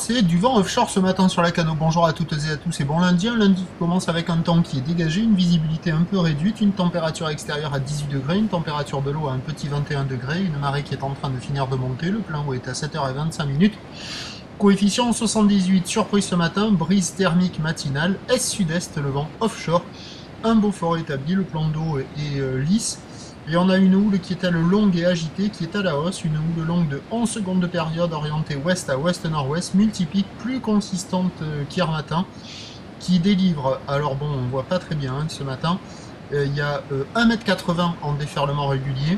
c'est du vent offshore ce matin sur la Cano. Bonjour à toutes et à tous et bon lundi. Un lundi qui commence avec un temps qui est dégagé, une visibilité un peu réduite, une température extérieure à 18 degrés, une température de l'eau à un petit 21 degrés, une marée qui est en train de finir de monter, le plein eau est à 7h25. Coefficient 78, surprise ce matin, brise thermique matinale, est-sud-est, le vent offshore, un beau fort établi, le plan d'eau est lisse. Et on a une houle qui est à le longue et agitée, qui est à la hausse, une houle longue de 11 secondes de période orientée ouest à ouest-nord-ouest, multipique, plus consistante qu'hier matin, qui délivre, alors bon, on voit pas très bien ce matin, il y a 1,80 m en déferlement régulier,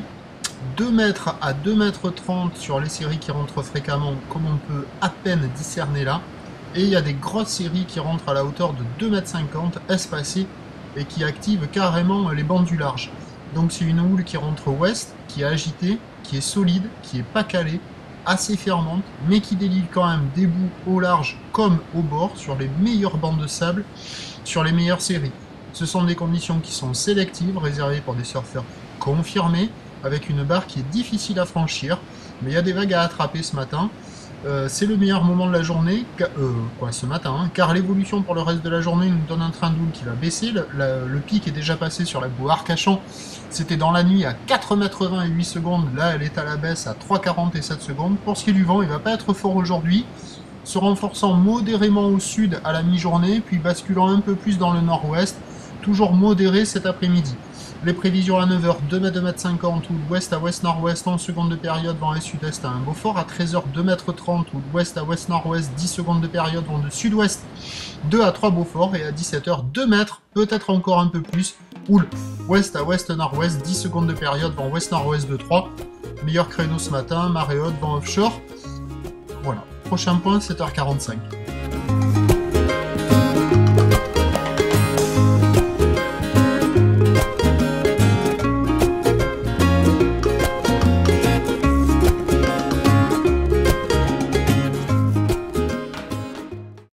2 mètres à 2,30 m sur les séries qui rentrent fréquemment, comme on peut à peine discerner là, et il y a des grosses séries qui rentrent à la hauteur de 2,50 m espacées, et qui activent carrément les bancs du large. Donc c'est une houle qui rentre ouest, qui est agitée, qui est solide, qui est pas calée, assez fermante, mais qui délivre quand même des bouts au large comme au bord, sur les meilleurs bancs de sable, sur les meilleures séries. Ce sont des conditions qui sont sélectives, réservées pour des surfeurs confirmés, avec une barre qui est difficile à franchir, mais il y a des vagues à attraper ce matin. C'est le meilleur moment de la journée, ce matin, hein, car l'évolution pour le reste de la journée nous donne un train d'houle qui va baisser. Le pic est déjà passé sur la boue Arcachon, c'était dans la nuit à 4,20 m et 8 secondes, là elle est à la baisse à 3,40 et 7 secondes. Pour ce qui est du vent, il ne va pas être fort aujourd'hui, se renforçant modérément au sud à la mi-journée, puis basculant un peu plus dans le nord-ouest, toujours modéré cet après-midi. Les prévisions à 9h, 2,50 m, ou d'ouest à ouest-nord-ouest, en secondes de période, vent à sud-est à un beau fort. À 13h, 2,30 m, ou d'ouest à ouest-nord-ouest, 10 secondes de période, vent de sud-ouest, 2 à 3 beaux forts. Et à 17h, 2 mètres, peut-être encore un peu plus, houle ouest à ouest-nord-ouest, 10 secondes de période, vent ouest-nord-ouest de 3. Meilleur créneau ce matin, marée haute, vent offshore. Voilà, prochain point, 7h45.